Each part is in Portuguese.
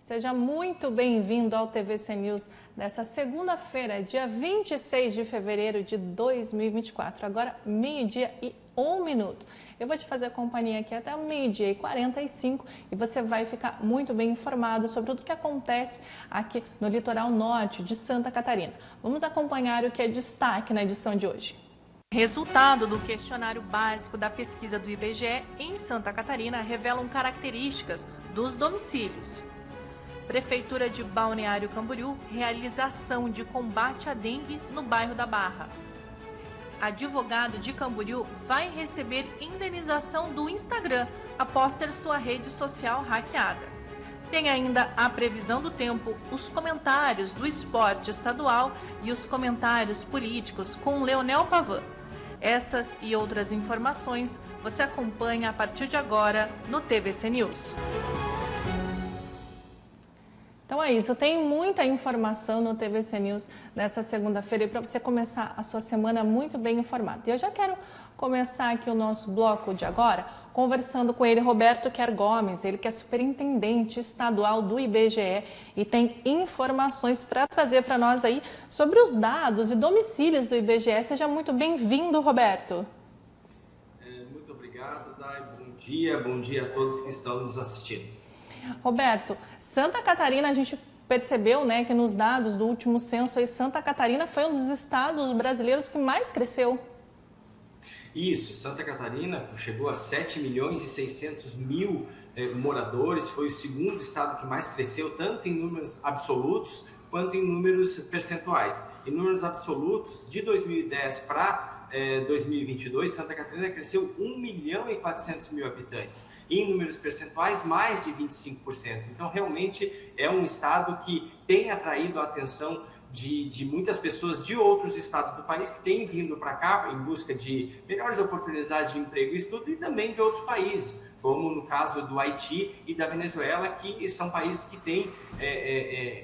Seja muito bem-vindo ao TVC News dessa segunda-feira, dia 26 de fevereiro de 2024. Agora, 12:01. Eu vou te fazer companhia aqui até 12:45 e você vai ficar muito bem informado sobre tudo o que acontece aqui no litoral norte de Santa Catarina. Vamos acompanhar o que é destaque na edição de hoje. Resultado do questionário básico da pesquisa do IBGE em Santa Catarina revelam características dos domicílios. Prefeitura de Balneário Camboriú realiza ação de combate à dengue no bairro da Barra. Advogado de Camboriú vai receber indenização do Instagram após ter sua rede social hackeada. Tem ainda a previsão do tempo, os comentários do esporte estadual e os comentários políticos com Leonel Pavan. Essas e outras informações você acompanha a partir de agora no TVC News. Então é isso, tem muita informação no TVC News nessa segunda-feira para você começar a sua semana muito bem informado. E eu já quero começar aqui o nosso bloco de agora conversando com ele, Roberto Quer Gomes, ele que é superintendente estadual do IBGE e tem informações para trazer para nós aí sobre os dados e domicílios do IBGE. Seja muito bem-vindo, Roberto. Muito obrigado, Dai. Bom dia a todos que estão nos assistindo. Roberto, Santa Catarina, a gente percebeu, né, que nos dados do último censo, aí, Santa Catarina foi um dos estados brasileiros que mais cresceu. Isso, Santa Catarina chegou a 7.600.000 moradores, foi o segundo estado que mais cresceu, tanto em números absolutos quanto em números percentuais. Em números absolutos, de 2010 para 2022, Santa Catarina cresceu 1.400.000 habitantes. E em números percentuais, mais de 25%. Então, realmente, é um estado que tem atraído a atenção de muitas pessoas de outros estados do país que têm vindo para cá em busca de melhores oportunidades de emprego e estudo e também de outros países, como no caso do Haiti e da Venezuela, que são países que têm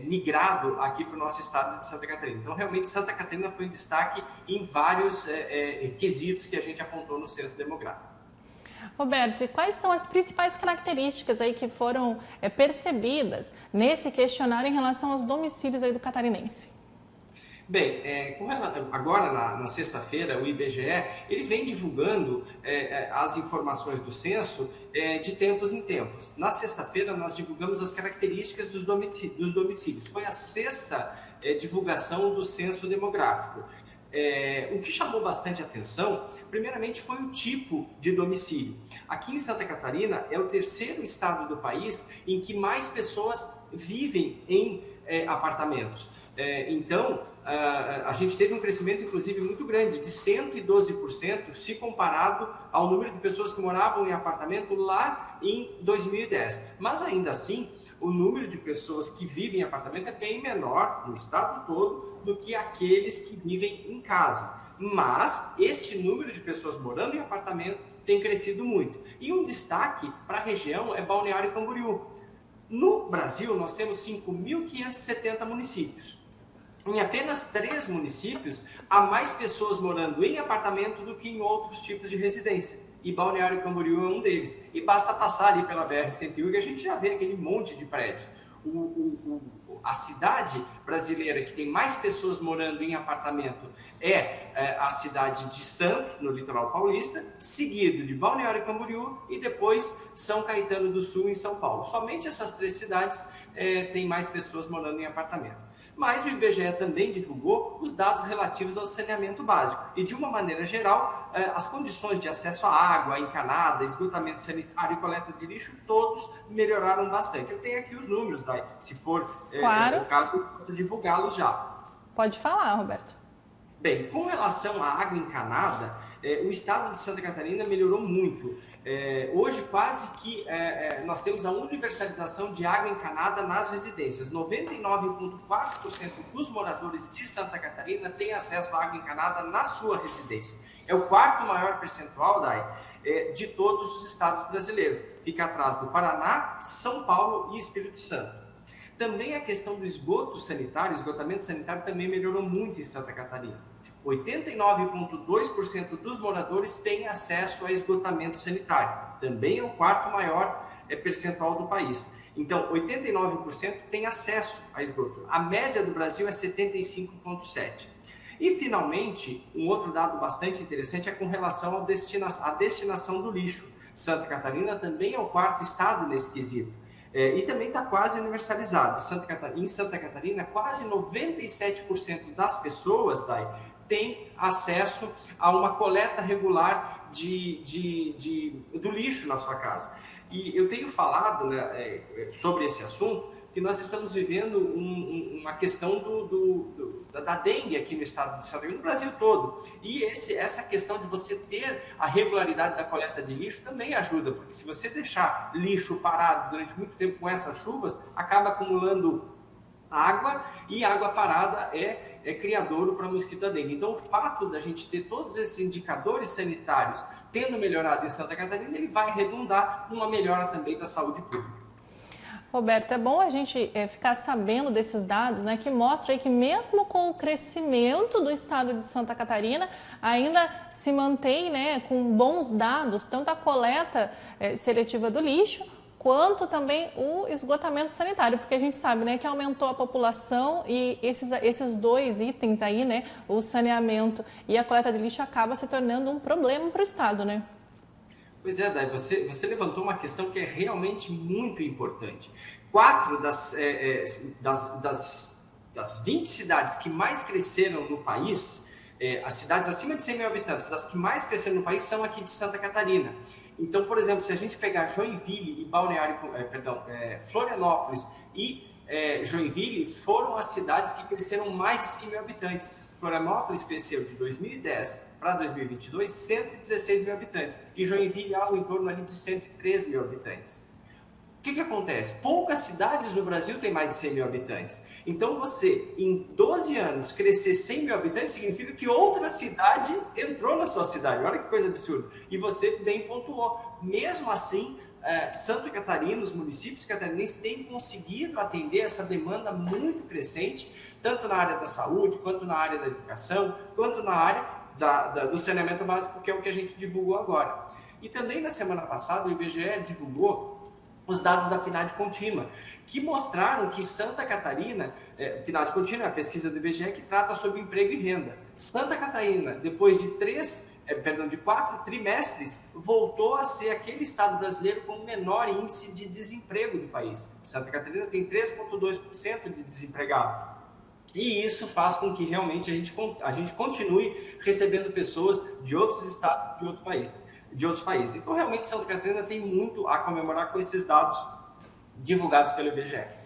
migrado aqui para o nosso estado de Santa Catarina. Então, realmente, Santa Catarina foi um destaque em vários quesitos que a gente apontou no censo demográfico. Roberto, e quais são as principais características aí que foram percebidas nesse questionário em relação aos domicílios aí do catarinense? Bem, agora na sexta-feira, o IBGE ele vem divulgando as informações do censo de tempos em tempos. Na sexta-feira, nós divulgamos as características dos domicílios. Foi a sexta divulgação do censo demográfico. O que chamou bastante atenção, primeiramente, foi o tipo de domicílio. Aqui em Santa Catarina, é o terceiro estado do país em que mais pessoas vivem em apartamentos. Então, a gente teve um crescimento, inclusive, muito grande, de 112%, se comparado ao número de pessoas que moravam em apartamento lá em 2010. Mas, ainda assim, o número de pessoas que vivem em apartamento é bem menor no estado todo do que aqueles que vivem em casa. Mas este número de pessoas morando em apartamento tem crescido muito. E um destaque para a região é Balneário Camboriú. No Brasil, nós temos 5.570 municípios. Em apenas 3 municípios, há mais pessoas morando em apartamento do que em outros tipos de residência. E Balneário Camboriú é um deles. E basta passar ali pela BR-101 que a gente já vê aquele monte de prédio. A cidade brasileira que tem mais pessoas morando em apartamento é a cidade de Santos, no litoral paulista, seguido de Balneário Camboriú e depois São Caetano do Sul, em São Paulo. Somente essas 3 cidades têm mais pessoas morando em apartamento. Mas o IBGE também divulgou os dados relativos ao saneamento básico. E, de uma maneira geral, as condições de acesso à água, encanada, esgotamento sanitário e coleta de lixo, todos melhoraram bastante. Eu tenho aqui os números, Dai, se for claro. O caso, eu posso divulgá-los já. Pode falar, Roberto. Bem, com relação à água encanada, o estado de Santa Catarina melhorou muito. Hoje, quase que nós temos a universalização de água encanada nas residências. 99,4% dos moradores de Santa Catarina têm acesso à água encanada na sua residência. É o quarto maior percentual, Dai, de todos os estados brasileiros. Fica atrás do Paraná, São Paulo e Espírito Santo. Também a questão do esgotamento sanitário também melhorou muito em Santa Catarina. 89,2% dos moradores têm acesso a esgotamento sanitário. Também é o quarto maior percentual do país. Então, 89% tem acesso a esgoto. A média do Brasil é 75,7%. E, finalmente, um outro dado bastante interessante é com relação à destinação do lixo. Santa Catarina também é o quarto estado nesse quesito. E também está quase universalizado. Em Santa Catarina, quase 97% das pessoas têm acesso a uma coleta regular do lixo na sua casa. E eu tenho falado, né, sobre esse assunto, que nós estamos vivendo uma questão da dengue aqui no estado de Santa Catarina, no Brasil todo. E essa questão de você ter a regularidade da coleta de lixo também ajuda, porque se você deixar lixo parado durante muito tempo com essas chuvas, acaba acumulando água, e água parada é criadouro para o mosquito da dengue. Então, o fato da gente ter todos esses indicadores sanitários tendo melhorado em Santa Catarina, ele vai redundar numa melhora também da saúde pública. Roberto, é bom a gente ficar sabendo desses dados, né, que mostram aí que mesmo com o crescimento do estado de Santa Catarina, ainda se mantém, né, com bons dados, tanto a coleta seletiva do lixo, quanto também o esgotamento sanitário, porque a gente sabe, né, que aumentou a população e esses dois itens aí, né, o saneamento e a coleta de lixo, acaba se tornando um problema para o estado, né? Pois é, Dai, você levantou uma questão que é realmente muito importante. 4 das 20 cidades que mais cresceram no país, as cidades acima de 100 mil habitantes, das que mais cresceram no país são aqui de Santa Catarina. Então, por exemplo, se a gente pegar Joinville e Florianópolis e Joinville, foram as cidades que cresceram mais de 100 mil habitantes. Florianópolis cresceu de 2010 para 2022, 116 mil habitantes. E Joinville, algo em torno ali de 103 mil habitantes. O que acontece? Poucas cidades no Brasil têm mais de 100 mil habitantes. Então, você, em 12 anos, crescer 100 mil habitantes, significa que outra cidade entrou na sua cidade. Olha que coisa absurda. E você bem pontuou. Mesmo assim, Santa Catarina, os municípios catarinenses têm conseguido atender essa demanda muito crescente, tanto na área da saúde, quanto na área da educação, quanto na área do saneamento básico, que é o que a gente divulgou agora. E também na semana passada o IBGE divulgou os dados da PNAD contínua, que mostraram que Santa Catarina, PNAD contínua é a pesquisa do IBGE que trata sobre emprego e renda. Santa Catarina, depois de 4 trimestres, voltou a ser aquele estado brasileiro com o menor índice de desemprego do país. Santa Catarina tem 3,2% de desempregados. E isso faz com que realmente a gente continue recebendo pessoas de outros estados, de outros países. Então, realmente, Santa Catarina tem muito a comemorar com esses dados divulgados pelo IBGE.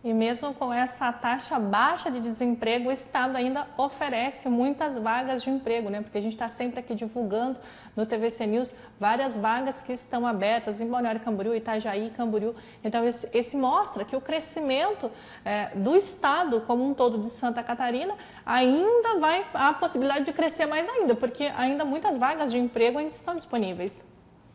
E mesmo com essa taxa baixa de desemprego, o estado ainda oferece muitas vagas de emprego, né? Porque a gente está sempre aqui divulgando no TVC News várias vagas que estão abertas em Balneário Camboriú, Itajaí, Camboriú. Então, esse mostra que o crescimento do estado como um todo de Santa Catarina ainda vai a possibilidade de crescer mais ainda, porque ainda muitas vagas de emprego ainda estão disponíveis.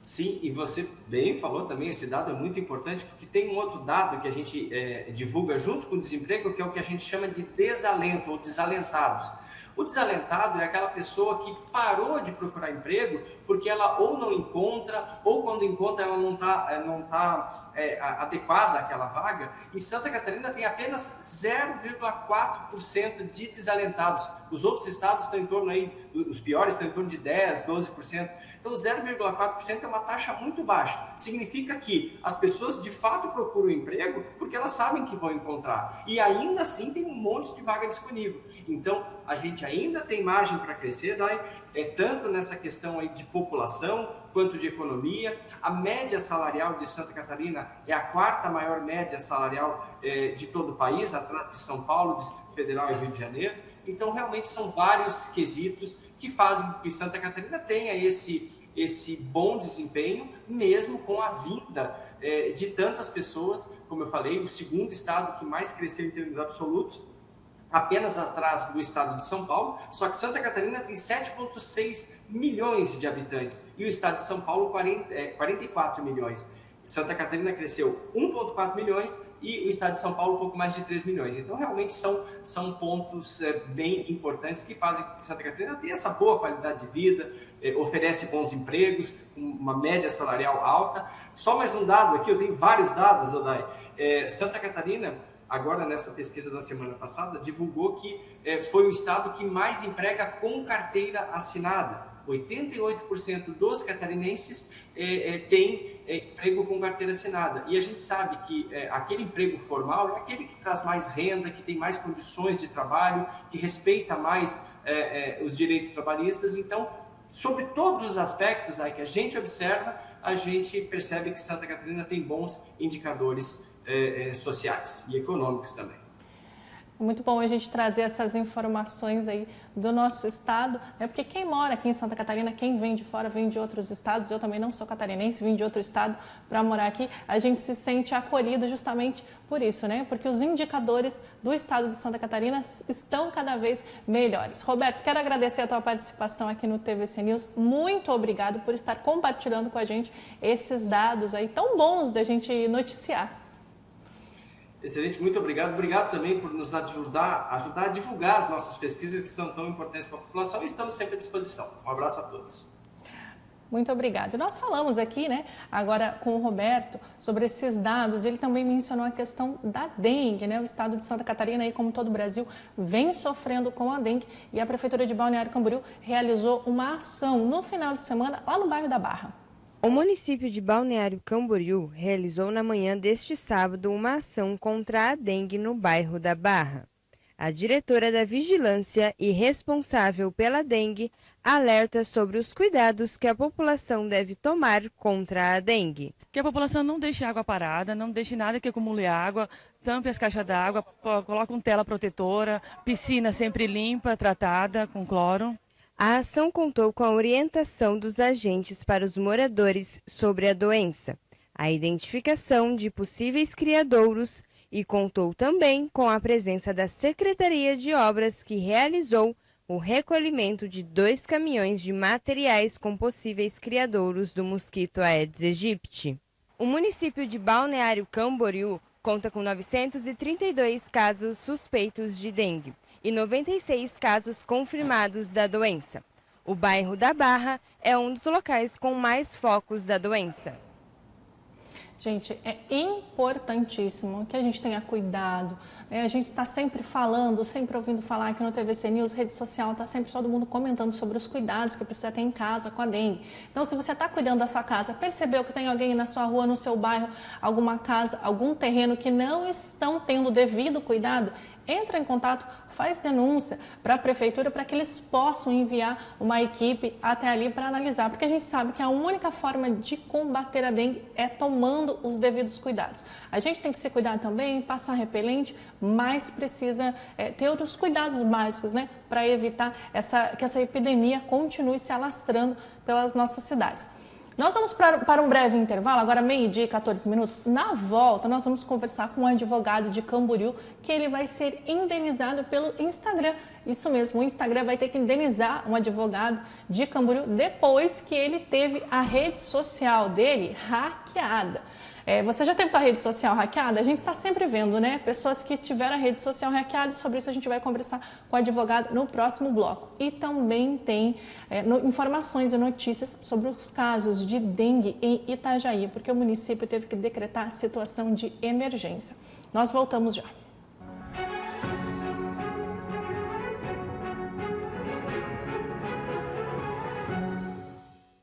Sim, e você bem falou também, esse dado é muito importante, porque tem um outro dado que a gente divulga junto com o desemprego, que é o que a gente chama de desalento ou desalentados. O desalentado é aquela pessoa que parou de procurar emprego porque ela ou não encontra, ou quando encontra ela não tá adequada àquela vaga. E Santa Catarina tem apenas 0,4% de desalentados. Os outros estados estão em torno aí, os piores estão em torno de 10%, 12%. Então 0,4% é uma taxa muito baixa. Significa que as pessoas de fato procuram emprego porque elas sabem que vão encontrar. E ainda assim tem um monte de vaga disponível. Então a gente ainda tem margem para crescer, Dai, tanto nessa questão aí de população quanto de economia. A média salarial de Santa Catarina é a quarta maior média salarial de todo o país, atrás de São Paulo, Distrito Federal e Rio de Janeiro. Então, realmente são vários quesitos que fazem com que Santa Catarina tenha esse bom desempenho, mesmo com a vinda de tantas pessoas. Como eu falei, o segundo estado que mais cresceu em termos absolutos, apenas atrás do estado de São Paulo, só que Santa Catarina tem 7,6 milhões de habitantes e o estado de São Paulo 44 milhões. Santa Catarina cresceu 1,4 milhões e o estado de São Paulo um pouco mais de 3 milhões. Então, realmente são pontos bem importantes que fazem com que Santa Catarina tenha essa boa qualidade de vida, oferece bons empregos, uma média salarial alta. Só mais um dado aqui, eu tenho vários dados, Odai. Santa Catarina, agora nessa pesquisa da semana passada, divulgou que foi o estado que mais emprega com carteira assinada. 88% dos catarinenses têm emprego com carteira assinada. E a gente sabe que aquele emprego formal é aquele que traz mais renda, que tem mais condições de trabalho, que respeita mais os direitos trabalhistas. Então, sobre todos os aspectos que a gente observa, a gente percebe que Santa Catarina tem bons indicadores sociais e econômicos também. Muito bom a gente trazer essas informações aí do nosso estado, né? Porque quem mora aqui em Santa Catarina, quem vem de fora, vem de outros estados, eu também não sou catarinense, vim de outro estado para morar aqui, a gente se sente acolhido justamente por isso, né? Porque os indicadores do estado de Santa Catarina estão cada vez melhores. Roberto, quero agradecer a tua participação aqui no TVC News, muito obrigado por estar compartilhando com a gente esses dados aí tão bons da gente noticiar. Excelente, muito obrigado. Obrigado também por nos ajudar a divulgar as nossas pesquisas que são tão importantes para a população e estamos sempre à disposição. Um abraço a todos. Muito obrigado. Nós falamos aqui, né, agora com o Roberto, sobre esses dados. Ele também mencionou a questão da dengue, né? O estado de Santa Catarina, aí, como todo o Brasil, vem sofrendo com a dengue e a Prefeitura de Balneário Camboriú realizou uma ação no final de semana lá no bairro da Barra. O município de Balneário Camboriú realizou na manhã deste sábado uma ação contra a dengue no bairro da Barra. A diretora da Vigilância e responsável pela dengue alerta sobre os cuidados que a população deve tomar contra a dengue. Que a população não deixe água parada, não deixe nada que acumule água, tampe as caixas d'água, coloque uma tela protetora, piscina sempre limpa, tratada com cloro. A ação contou com a orientação dos agentes para os moradores sobre a doença, a identificação de possíveis criadouros e contou também com a presença da Secretaria de Obras, que realizou o recolhimento de 2 caminhões de materiais com possíveis criadouros do mosquito Aedes aegypti. O município de Balneário Camboriú conta com 932 casos suspeitos de dengue e 96 casos confirmados da doença. O bairro da Barra é um dos locais com mais focos da doença. Gente, é importantíssimo que a gente tenha cuidado, né? A gente está sempre falando, sempre ouvindo falar aqui no TVC News, rede social, está sempre todo mundo comentando sobre os cuidados que precisa ter em casa com a dengue. Então, se você está cuidando da sua casa, percebeu que tem alguém na sua rua, no seu bairro, alguma casa, algum terreno que não estão tendo devido cuidado, entra em contato, faz denúncia para a prefeitura para que eles possam enviar uma equipe até ali para analisar, porque a gente sabe que a única forma de combater a dengue é tomando os devidos cuidados. A gente tem que se cuidar também, passar repelente, mas precisa ter outros cuidados básicos, né, para evitar que essa epidemia continue se alastrando pelas nossas cidades. Nós vamos para um breve intervalo, agora 12h e 14 minutos. Na volta, nós vamos conversar com um advogado de Camboriú, que ele vai ser indenizado pelo Instagram. Isso mesmo, o Instagram vai ter que indenizar um advogado de Camboriú depois que ele teve a rede social dele hackeada. Você já teve sua rede social hackeada? A gente está sempre vendo, né? Pessoas que tiveram a rede social hackeada, e sobre isso a gente vai conversar com o advogado no próximo bloco. E também tem informações e notícias sobre os casos de dengue em Itajaí, porque o município teve que decretar situação de emergência. Nós voltamos já.